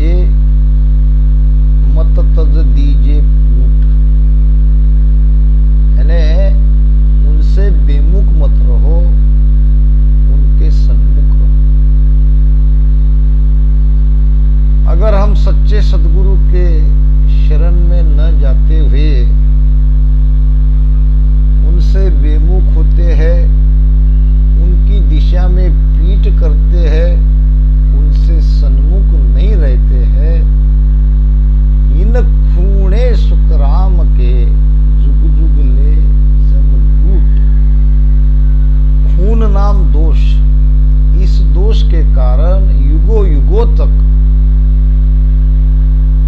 दीजे मत तज दीजे पूट, यानी उनसे बेमुख मत रहो, उनके सन्मुख रहो। अगर हम सच्चे सदगुरु के शरण में न जाते हुए उनसे बेमुख होते हैं, उनकी दिशा में पीठ करते हैं, उनसे सन्मुख नहीं रहते हैं, इन खूणे सुखराम के जुग जुग ले जम लूट। खून नाम दोष, इस दोष के कारण युगों युगों तक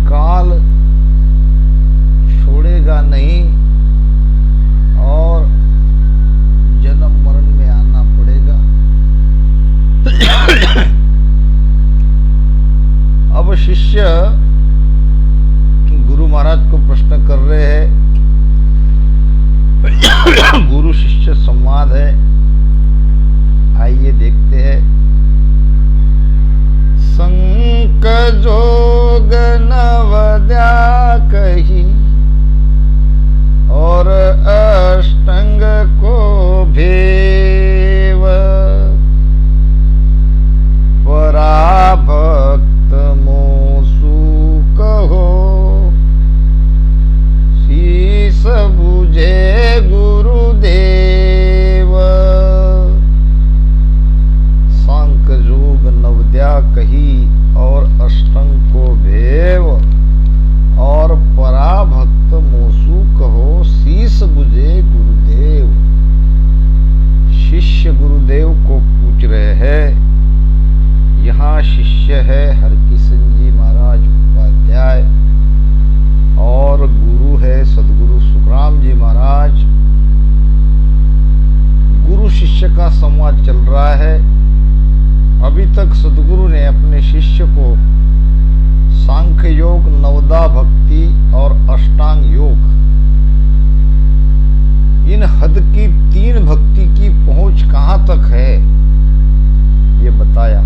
काल छोड़ेगा नहीं और जन्म मरण में आना पड़ेगा। अब शिष्य गुरु महाराज को प्रश्न कर रहे हैं, गुरु शिष्य संवाद है, आइए देखते हैं। संक जोग नवद्या कही और अष्टंग को भेव, पराभक्त मोसु कहो, शीस बुझे गुरुदेव। सांक जोग नवद्या कही और अष्टंग को भेव और पराभक्त मोसु कहो, शीस बुझे गुरुदेव। शिष्य गुरुदेव को पूछ रहे हैं। यहाँ शिष्य है हरकिशन जी महाराज उपाध्याय और गुरु है सदगुरु सुखराम जी महाराज। गुरु शिष्य का संवाद चल रहा है। अभी तक सदगुरु ने अपने शिष्य को सांख्य योग, नवदा भक्ति और अष्टांग योग, इन हद की 3 भक्ति की पहुंच कहां तक है ये बताया।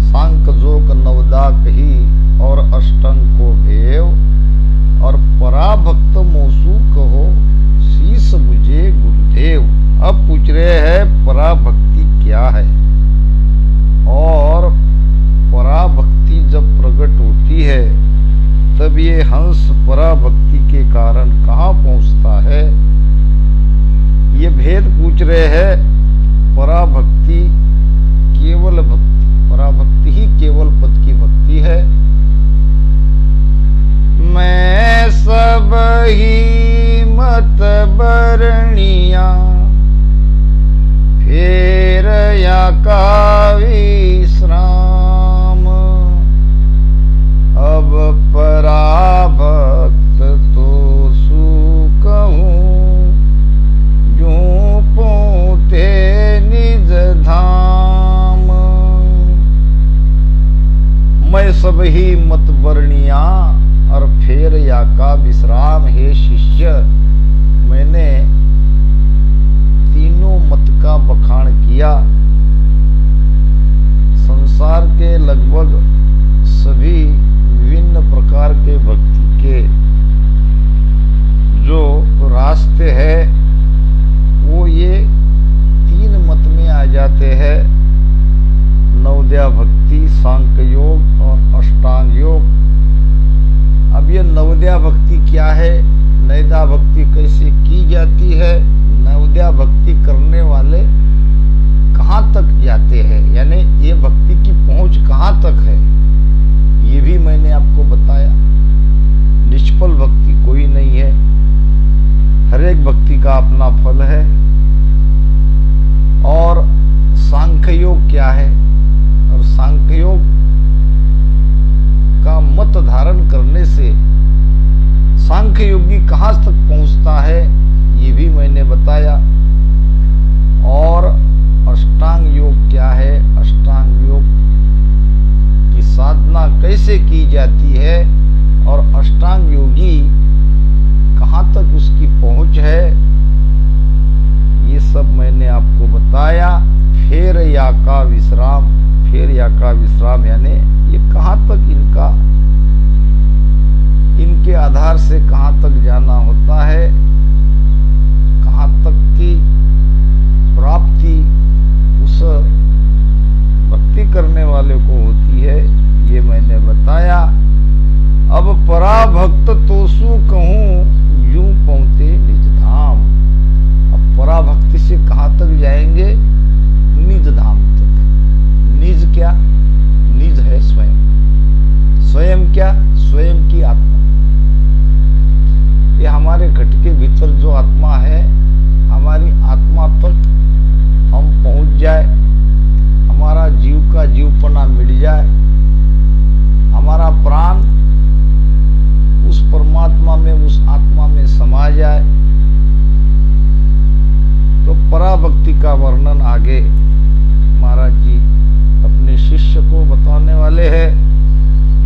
सांख्य योग नवदा कही और अष्टांग को भेव और पराभक्त मोसु कहो, शीस बुझे गुरुदेव। अब पूछ रहे हैं पराभक्ति क्या है और पराभक्ति जब प्रकट होती है तब ये हंस पराभक्ति के कारण कहाँ पहुंचता है, ये भेद पूछ रहे हैं। पराभक्ति केवल भक्ति, पराभक्ति ही केवल पद की भक्ति है। मैं सब ही मत बरनिया फेर या का विश्राम, अब पराभक्त तो सु कहूं, जो पोते निज धाम। मैं सब ही मत बरनिया और फेर या का विश्राम। हे शिष्य, मैंने तीनों मत का बखान किया। संसार के लगभग सभी विभिन्न प्रकार के भक्ति के जो रास्ते हैं वो ये 3 मत में आ जाते हैं। नवद्या भक्ति, सांख्य योग और अष्टांग योग। अब ये नवद्या भक्ति क्या है, नवद्या भक्ति कैसे की जाती है, नवद्या भक्ति करने वाले कहाँ तक जाते हैं, यानी ये भक्ति की पहुंच कहाँ तक है, ये भी मैंने आपको बताया। निष्फल भक्ति कोई नहीं है, हर एक भक्ति का अपना फल है। और सांख्य योग क्या है, और सांख्य योग का मत धारण करने से सांख्य योगी कहाँ तक पहुंचता है ये भी मैंने बताया। और अष्टांग योग क्या है, अष्टांग योग की साधना कैसे की जाती है और अष्टांग योगी कहाँ तक उसकी पहुंच है, ये सब मैंने आपको बताया। फेर या का विश्राम, फेर या का विश्राम यानी ये कहाँ तक इनका भक्त तोसु कहूं यूं पहुंचे निज धाम। अब पराभक्ति से कहां तक जाएंगे? निज धाम तक। निज क्या? निज है स्वयं। स्वयं क्या? स्वयं की आत्मा। ये हमारे घट के भीतर जो आत्मा है, हमारी आत्मा तक हम पहुंच जाए, हमारा जीव का जीवपना मिट जाए, हमारा प्राण उस परमात्मा में, उस आत्मा में समा जाए, तो पराभक्ति का वर्णन आगे महाराज जी अपने शिष्य को बताने वाले हैं,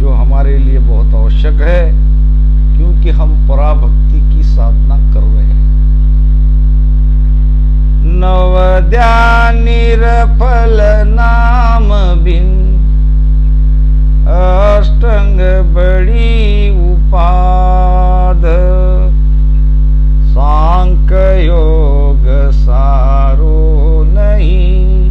जो हमारे लिए बहुत आवश्यक है, क्योंकि हम पराभक्ति की साधना कर रहे हैं। नवद्या निरफल नाम बिन अष्टंग बड़ी उपाध। सांख्य योग सारो नहीं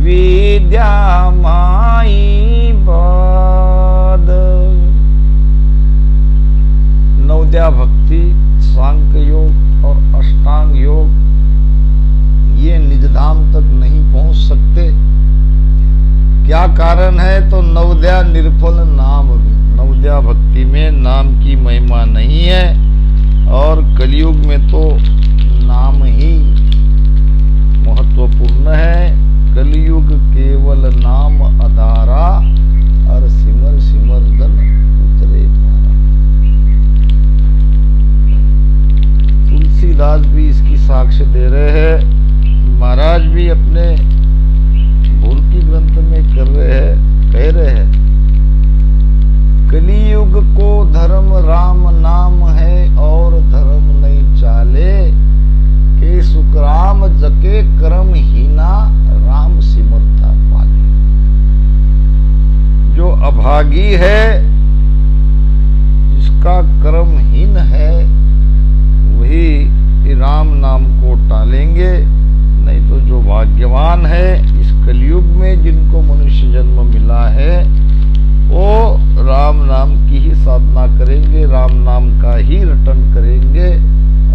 विद्या माई बाध। नवद्या भक्ति, सांख्य योग और अष्टांग योग ये निजधाम तक नहीं पहुंच सकते। क्या कारण है? तो नवद्या निर्फल नाम भी। नवद्या भक्ति में नाम की महिमा नहीं है, और कलयुग में तो नाम ही महत्वपूर्ण है। कलयुग केवल नाम आधारा, और सिमर सिमर दन उतरे द्वारा। तुलसीदास भी इसकी साक्ष्य दे रहे हैं, महाराज भी अपने भूर्की ग्रंथ में कह रहे हैं, कलियुग को धर्म राम नाम है, और धर्म नहीं चाले के सुखराम जके कर्म हीना राम सिमरता पाले। जो अभागी है, जिसका कर्महीन है, वही राम नाम को टालेंगे। नहीं तो जो भाग्यवान है, इस कलयुग में जिनको मनुष्य जन्म मिला है, वो राम नाम की ही साधना करेंगे, राम नाम का ही रटन करेंगे,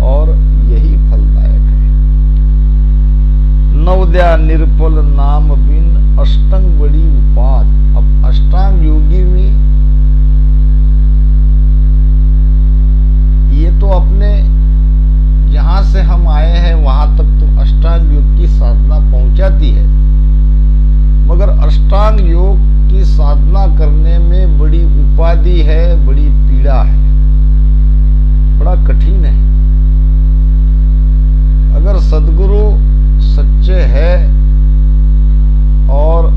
और यही फलदायक है। नवद्या निर्फल नाम बिन अष्टंग बड़ी उपाध। अब अष्टांग योगी में ये तो अपने जहां से हम आए हैं वहां तक तो अष्टांग योग की साधना पहुंचाती है, मगर अष्टांग योग की साधना करने में बड़ी उपाधि है, बड़ी पीड़ा है, बड़ा कठिन है। अगर सद्गुरु सच्चे है और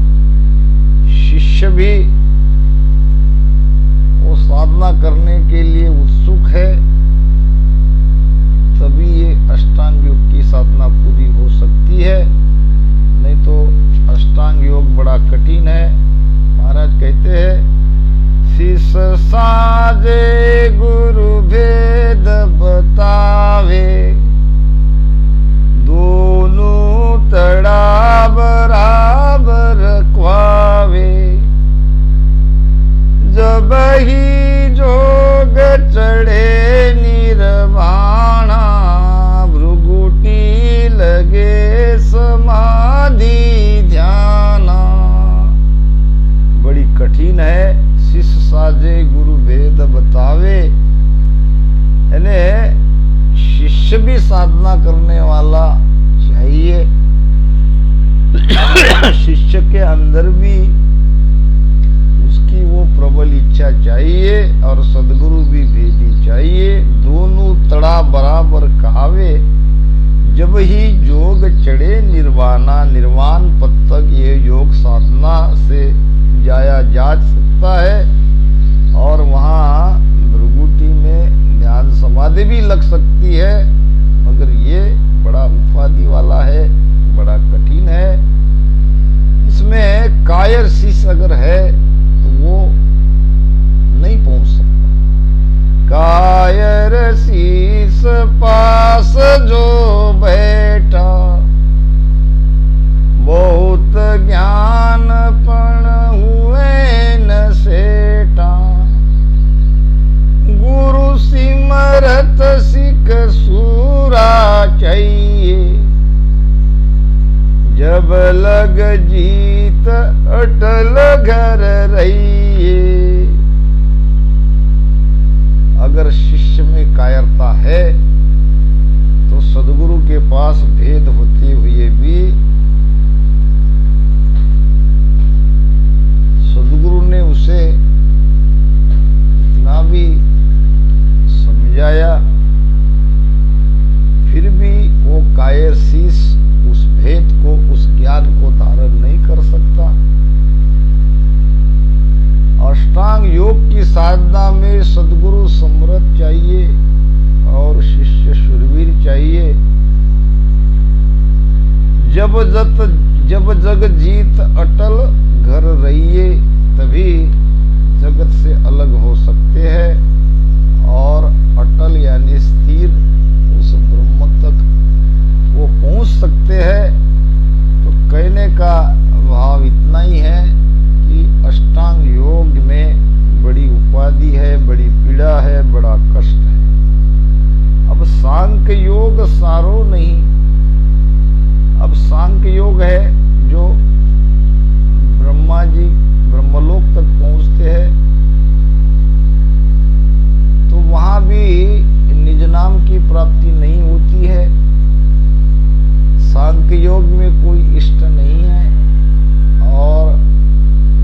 शिष्य भी वो साधना करने के लिए उत्सुक है, तभी ये अष्टांग योग की साधना पूरी हो सकती है। नहीं तो अष्टांग योग बड़ा कठिन है। महाराज कहते हैं, शिष साजे गुरु भेद बतावे, दोनों तड़ा बराबर ख्वावे। जब ही जोग चढ़े निर्वाणा, भृगुटी लगे समाधि ध्याना। बड़ी कठिन है। शिष्य साजे गुरु भेद बतावे, यानी शिष्य भी साधना करने वाला चाहिए, शिष्य के अंदर भी उसकी वो प्रबल इच्छा चाहिए, और सद्गुरु भी भेदी चाहिए। दोनों तड़ा बराबर कहावे, जब ही जोग चढ़े निर्वाणा। निर्वाण पद तक ये योग साधना से जाया जा सकता है, और वहाँ भृगुटी में ध्यान समाधि भी लग सकती है, मगर ये बड़ा उपाधि वाला है, बड़ा कठिन है। इसमें कायर शीश अगर है तो वो नहीं पहुंच सकता। कायर शीश पास जो बैठा, बहुत ज्ञान पण हुए न सेटा। अलग जीत अटल घर रहिए। अगर शिष्य में कायरता है तो सदगुरु के पास भेद होते हुए भी सदगुरु ने उसे इतना भी समझाया, फिर भी वो कायर शीश उस भेद को, उस ज्ञान को धारण नहीं कर सकता। अष्टांग योग की साधना में सदगुरु समर्थ चाहिए और शिष्य शूरवीर चाहिए। जब जग जीत अटल घर रहिए, तभी जगत से अलग हो सकते हैं और अटल यानी स्थिर उस ब्रह्म तक वो पहुंच सकते हैं। तो कहने का भाव इतना ही है कि अष्टांग योग में बड़ी उपाधि है, बड़ी पीड़ा है, बड़ा कष्ट है। अब सांख्य योग सारो नहीं, अब सांख्य योग है जो ब्रह्मा जी ब्रह्मलोक तक पहुंचते हैं, तो वहां भी निज नाम की प्राप्ति नहीं होती है। सांख्य योग में कोई इष्ट नहीं है और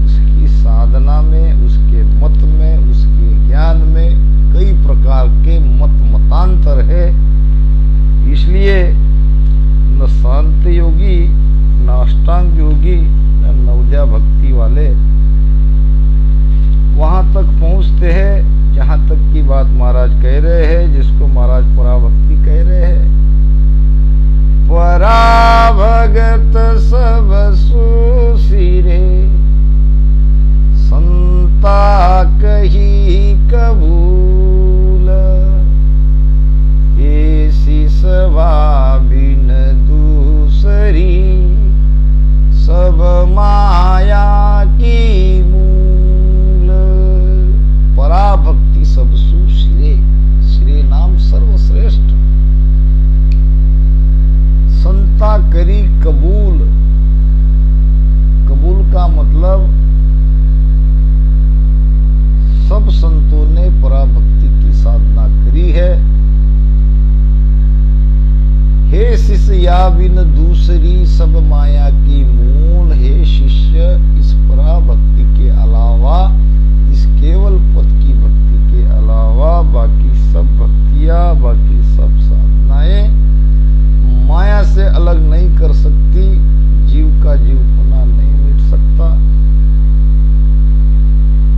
उसकी साधना में, उसके मत में, उसके ज्ञान में कई प्रकार के मतांतर है। इसलिए न शांत योगी, न अष्टांग योगी, न नवोदय भक्ति वाले वहां तक पहुंचते हैं जहां तक की बात महाराज कह रहे हैं, जिसको महाराज पराभक्ति कह रहे हैं। पराभगत सब सुसिरे, संता कही कबूल, ऐसी सभा बिन दूसरी, सब माया की मूल। पराभक्ति सब सुसिरे, श्री नाम सर्वश्रेष्ठ। संता करी कबूल, कबूल का मतलब सब संतों ने पराभक्ति की साधना करी है। हे शिष्य या बिन दूसरी, सब माया की मूल। हे शिष्य, इस पराभक्ति के अलावा, इस केवल पद की भक्ति के अलावा बाकी सब भक्तियां, बाकी सब साधनाएं माया से अलग नहीं कर सकती। जीव का जीवपना नहीं मिट सकता।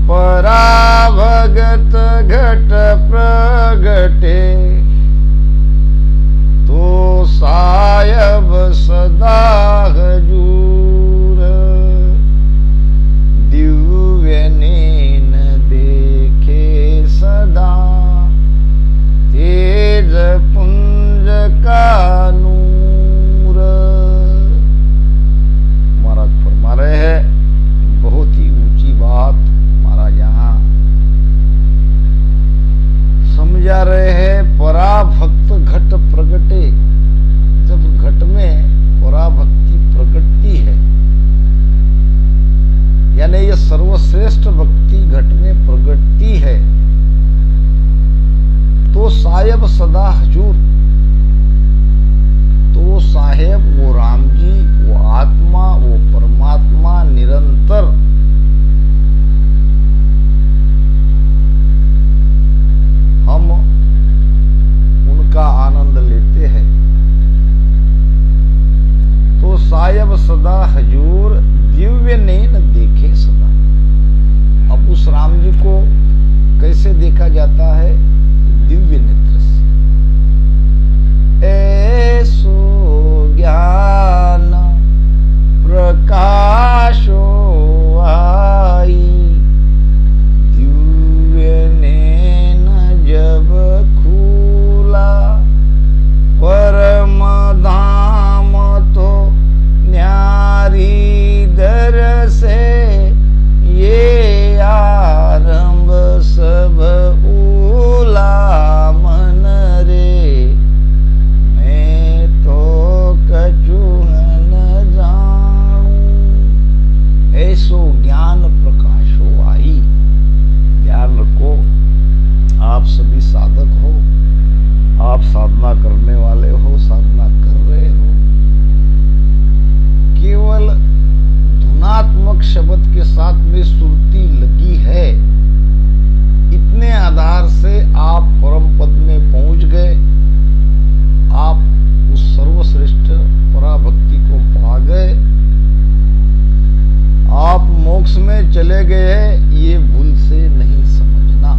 पराभगत घट प्रगटे, तो सायब सदा हजूर। दिव्य नैन देखे सदा, तेज पुंज का नूर। महाराज फरमा रहे हैं, बहुत ही ऊंची बात महाराज यहाँ समझा रहे हैं। पराभक्त घट प्रगटे, जब घट में पराभक्ति प्रगटती है, यानी ये सर्वश्रेष्ठ भक्ति घट में प्रगटती है, तो साहेब सदा हजूर, तो वो साहेब, वो राम जी, वो आत्मा, वो परमात्मा निरंतर हम उनका आनंद लेते हैं। तो सायब सदा हजूर, दिव्य नैन देखे सदा। अब उस राम जी को कैसे देखा जाता है? दिव्य नेत्र से। ऐसो ज्ञान प्रकाशो आई, दिव्य नैन जब खुला, परम धाम तो न्यारी दर से, ये आरंभ सब ओला मन साथ में सुरती लगी है, इतने आधार से आप परम पद में पहुंच गए, आप उस सर्वश्रेष्ठ पराभक्ति को पा गए, आप मोक्ष में चले गए हैं, ये भूल से नहीं समझना।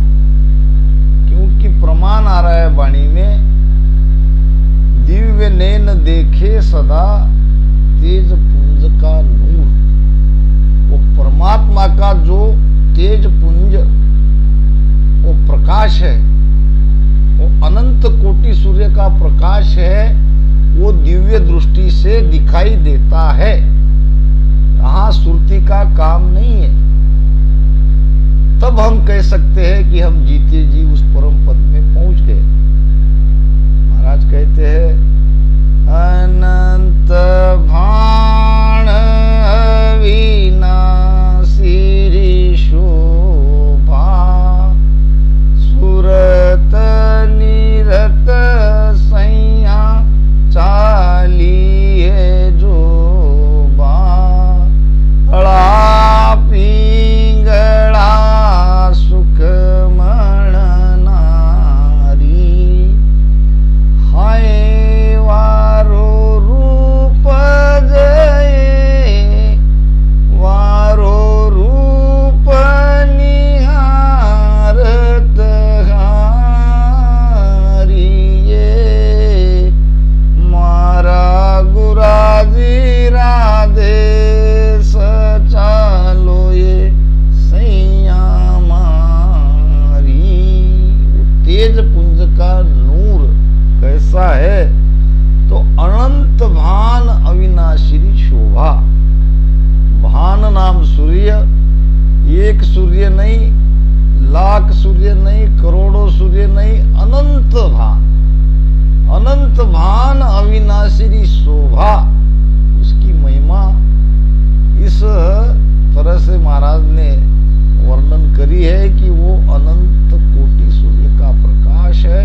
क्योंकि प्रमाण आ रहा है वाणी में, दिव्य नैन देखे सदा तेज पुंज का नूर। वो परमात्मा का जो तेज पुंज, वो प्रकाश है, वो अनंत कोटि सूर्य का प्रकाश है, वो दिव्य दृष्टि से दिखाई देता है। यहाँ सुरती का काम नहीं है। तब हम कह सकते हैं कि हम जीते जी उस परम पद में पहुंच गए। महाराज कहते हैं, अनंत भाण अविनाशी शोभा, सुरत निरत सैया चालिए जोबा, अड़ा पिंगड़ा सुखमण नारी, हाय वारो रूप जय, वारो रूप निहारत हारिये, मारा गुराजी राधे सचालो ये सैया मारी। तेज पुंज का नूर कैसा है? तो अनंत भान अविनाशी शोभा। भान नाम सूर्य, एक सूर्य नहीं, लाख सूर्य नहीं, करोड़ों सूर्य नहीं, अनंत भान, अनंत भान अविनाशी शोभा। उसकी महिमा इस तरह से महाराज ने वर्णन करी है कि वो अनंत कोटि सूर्य का प्रकाश है,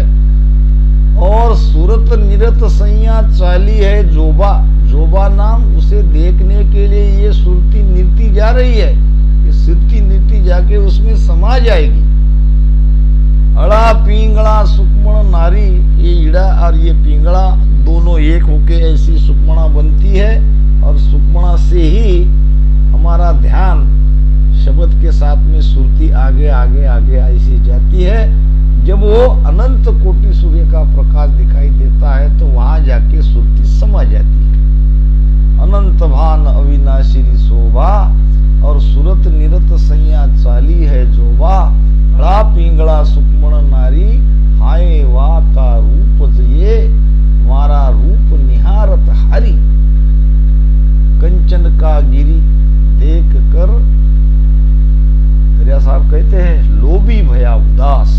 और सुरत निरत सैया चाली है जोबा। जोबा नाम, उसे देखने के लिए ये सुरती नृत्य जा रही है, ये सुरती नृत्य जाके उसमें समा जाएगी। अड़ा पिंगड़ा सुक्मण नारी, ये इड़ा और ये पिंगड़ा दोनों एक होके ऐसी सुक्मणा बनती है, और सुक्मणा से ही हमारा ध्यान शब्द के साथ में सुरती आगे आगे आगे ऐसी जाती है। जब वो अनंत कोटि सूर्य का प्रकाश दिखाई देता है तो वहां जाके सुरती समा जाती है। अनंत भान अविनाशी शोभा, और सुरत निरत सैया चाली है जोबा, बड़ा पिंगड़ा सुक्मण नारी, हाय वा का रूप ये, मारा रूप निहारत हरि। कंचन का गिरी देख कर दरिया साहब कहते हैं, लोभी भया उदास।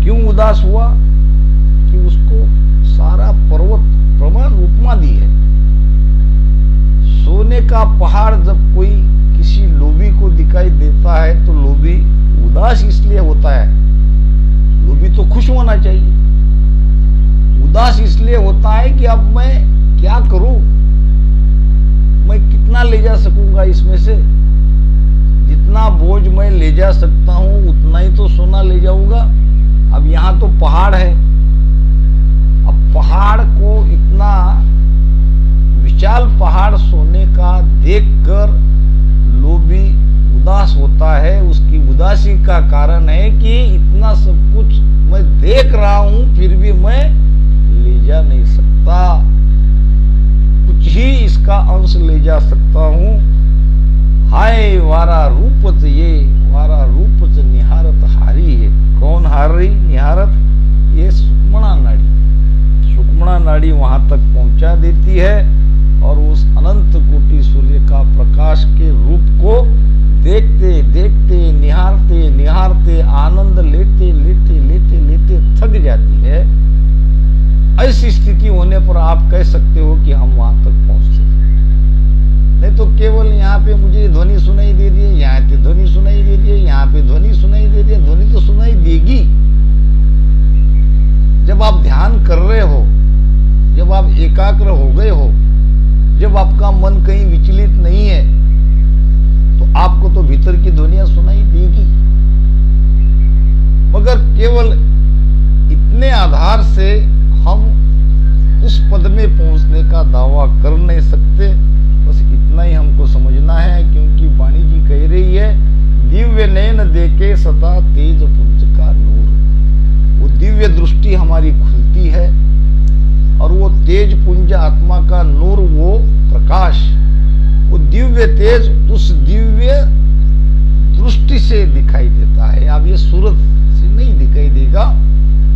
क्यों उदास हुआ? कि उसको सारा पर्वत प्रमाण उपमा दी है। सोने का पहाड़ जब कोई किसी लोभी को दिखाई देता है तो लोभी उदास इसलिए होता है, लोभी तो खुश होना चाहिए, उदास इसलिए होता है कि अब मैं क्या करूं, मैं कितना ले जा सकूंगा इसमें से, जितना बोझ मैं ले जा सकता हूं उतना ही तो सोना ले जाऊंगा। अब यहां तो पहाड़ है, अब पहाड़ को इतना विशाल पहाड़ सोने का देखकर लोभी उदास होता है। उसकी उदासी का कारण है कि इतना सब कुछ मैं देख रहा हूं फिर भी मैं ले जा नहीं सकता, कुछ ही इसका अंश ले जा सकता हूं। हाय वारा रूपच ये, वारा रूपच निहारत हारी है। कौन हार रही निहारत? ये सुक्मणा नाड़ी। सुक्मणा नाड़ी वहां तक पहुंचा देती है, और उस अनंत कोटि सूर्य का प्रकाश के रूप को देखते देखते निहारते निहारते आनंद लेते लेते लेते लेते थक जाती है। ऐसी स्थिति होने पर आप कह सकते हो कि हम वहां तक पहुंचते, नहीं तो केवल यहाँ पे मुझे ध्वनि सुनाई दे रही है, यहाँ पे ध्वनि सुनाई दे रही है, यहाँ पे ध्वनि सुनाई दे रही है। ध्वनि तो सुनाई देगी जब आप ध्यान कर रहे हो, जब आप एकाग्र हो गए हो, जब आपका मन कहीं विचलित नहीं है, तो आपको तो भीतर की ध्वनियां सुनाई देगी, मगर केवल इतने आधार से हम उस पद में पहुंचने का दावा कर नहीं सकते। बस इतना ही हमको समझना है, क्योंकि वाणी जी कह रही है दिव्य नयन देके सदा तेज पुंज का नूर। वो दिव्य दृष्टि हमारी खुलती है और वो तेज पुंज आत्मा का नूर, वो प्रकाश, वो दिव्य तेज उस दिव्य दृष्टि से दिखाई देता है। अब ये सूरत से नहीं दिखाई देगा।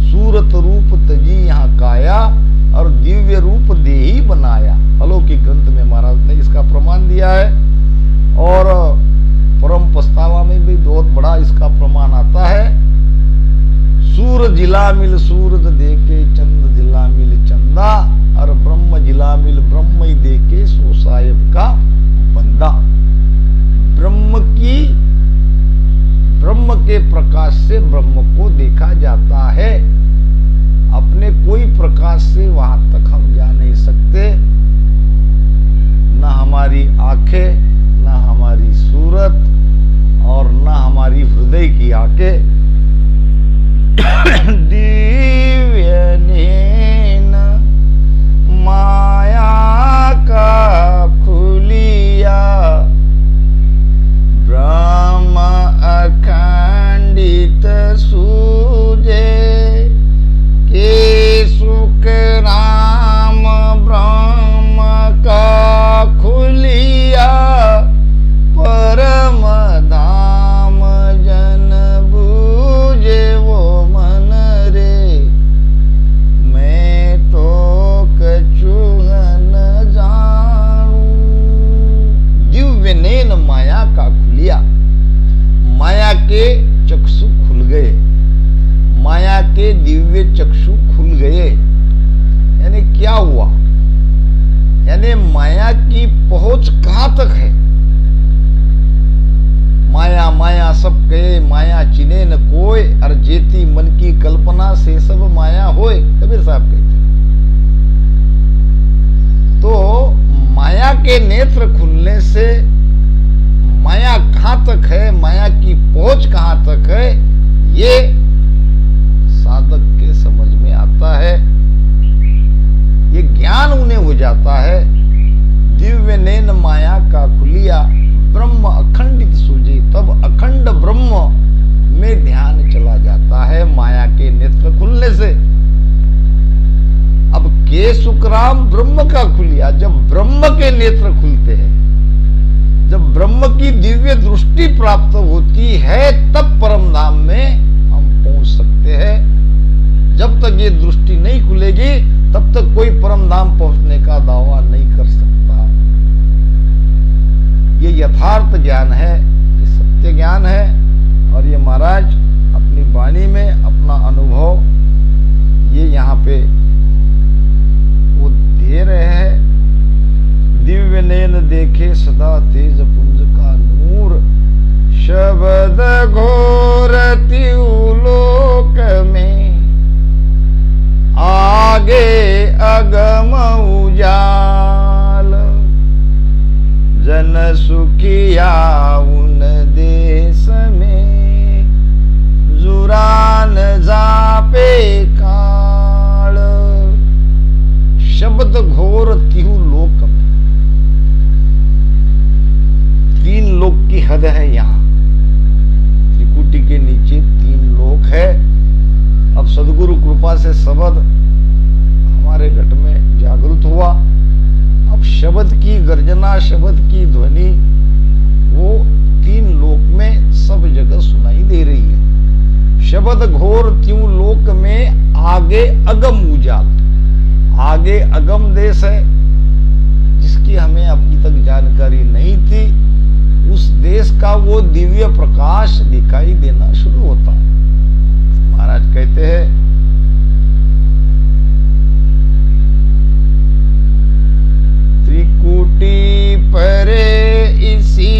सूरत रूप तजी यहाँ काया और दिव्य रूप देही बनाया। अलौकिक ग्रंथ में महाराज ने इसका प्रमाण दिया है और परम पस्तावा में भी बहुत बड़ा इसका प्रमाण आता है। सूर जिला मिल सूरत देके चंद जिला मिल चंदा और ब्रह्म जिला मिल ब्रह्म ही देके सो साहेब का बंदा। ब्रह्म के प्रकाश से ब्रह्म को देखा जाता है। अपने कोई प्रकाश से वहां तक हम जा नहीं सकते। न हमारी आंखें, न हमारी सूरत और न हमारी हृदय की आंखें। दिव्य नैन माया का खुलिया ब्रह्म अखंडित सूझे के सुख राम ब्रह्म का खुलिया परम धाम जन बूझे वो मन रे मैं तो कछुहन जानू। दिव्य नैन माया का खुलिया, माया के चक्षु खुल गए, माया के दिव्य चक्षु खुल गए। यानी क्या हुआ? यानी माया की पहुंच कहां तक है? माया माया सब कहे माया चिने न कोय, और जेती मन की कल्पना से सब माया होए, कबीर साहब कहते। तो माया के नेत्र खुलने से माया कहां तक है, माया की पहुंच कहां तक है, ये साधक के समझ में आता है। ये ज्ञान उन्हें हो जाता है। दिव्य नैन माया का खुलिया ब्रह्म अखंडित सूझे, तब अखंड ब्रह्म में ध्यान चला जाता है माया के नेत्र खुलने से। अब के सुखराम ब्रह्म का खुलिया, जब ब्रह्म के नेत्र खुलते हैं, जब ब्रह्म की दिव्य दृष्टि प्राप्त होती है, तब परम धाम में हम पहुंच सकते हैं। जब तक ये दृष्टि नहीं खुलेगी तब तक कोई परम धाम पहुंचने का दावा नहीं कर सकता। ये यथार्थ ज्ञान है, ये सत्य ज्ञान है, और ये महाराज अपनी वाणी में अपना अनुभव ये यहाँ पे वो दे रहे हैं। दिव्य नैन देखे सदा तेज पुंज का नूर, शब्द घोर त्युलोक में आगे अगम उजाल, जन सुखिया उन देश में जुरान जापे काल। शब्द घोर तिहु लोक में, तीन लोक की हद है यहाँ। त्रिकुटी के नीचे तीन लोक है। अब सदगुरु कृपा से शब्द हमारे घट में जागृत हुआ। अब शब्द की गर्जना, शब्द की ध्वनि वो तीन लोक में सब जगह सुनाई दे रही है। शब्द घोर त्यों लोक में आगे अगम उजाल, आगे अगम देश है जिसकी हमें अभी तक जानकारी नहीं थी। उस देश का वो दिव्य प्रकाश दिखाई देना शुरू होता है। महाराज कहते हैं त्रिकुटी परे इसी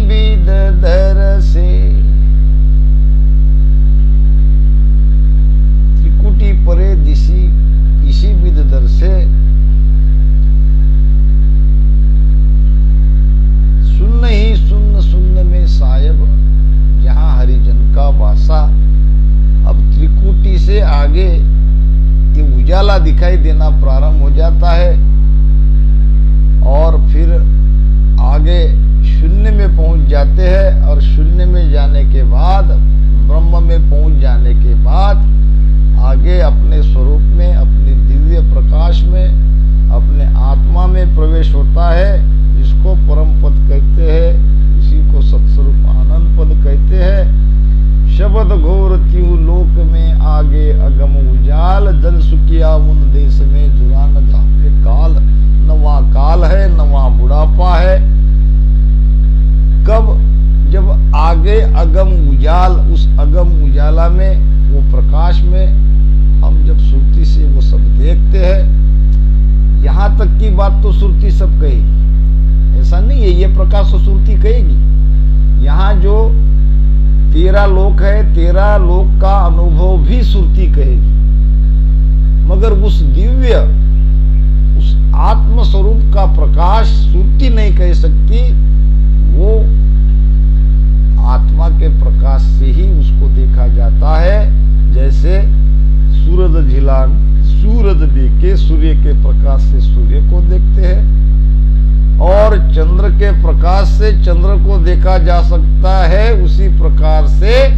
विद दर से, त्रिकुटी परे दिशी इसी विद दर से सुन्न ही सुन्न सुन्न में उजाला दिखाई देना प्रारंभ हो जाता है और फिर आगे शून्य में पहुंच जाते हैं और शून्य में जाने के बाद ब्रह्म में पहुंच जाने के बाद आगे अपने स्वरूप में, अपने दिव्य प्रकाश में, अपने आत्मा में प्रवेश होता है, जिसको परम पद कहते हैं, इसी को सत्स्वरूप आनंद पद कहते हैं। शब्द घोर त्यू लोक में आगे अगम उजाल, जन सुखिया उन देश में जुरा न जाने काल। नवा काल है, नवा बुढ़ापा है। कब? जब आगे अगम उजाल, उस अगम उजाला में, वो प्रकाश में हम जब सुरती से वो सब देखते हैं। यहां तक की बात तो सुरती सब कहेगी, ऐसा नहीं है ये प्रकाश तो सुरती कहेगी। यहां जो 13 लोक है, 13 लोक का अनुभव भी सुरती कहेगी, मगर उस दिव्य, उस आत्म स्वरूप का प्रकाश सुरती नहीं कह सकती। वो आत्मा के प्रकाश से ही उसको देखा जाता है। जैसे सूरज झिलान, सूरज देखे सूर्य के प्रकाश से सूर्य को देखते हैं, और चंद्र के प्रकाश से चंद्र को देखा जा सकता है। उसी प्रकार से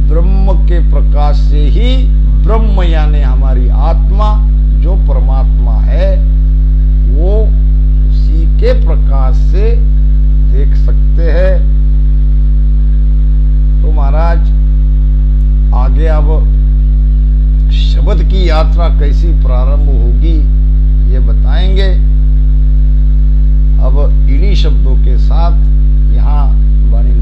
ब्रह्म के प्रकाश से ही ब्रह्म यानी हमारी आत्मा जो परमात्मा है, वो उसी के प्रकाश से देख सकते हैं। तो महाराज आगे अब शब्द की यात्रा कैसी प्रारंभ होगी ये बताएंगे। अब इन्हीं शब्दों के साथ यहाँ वाणी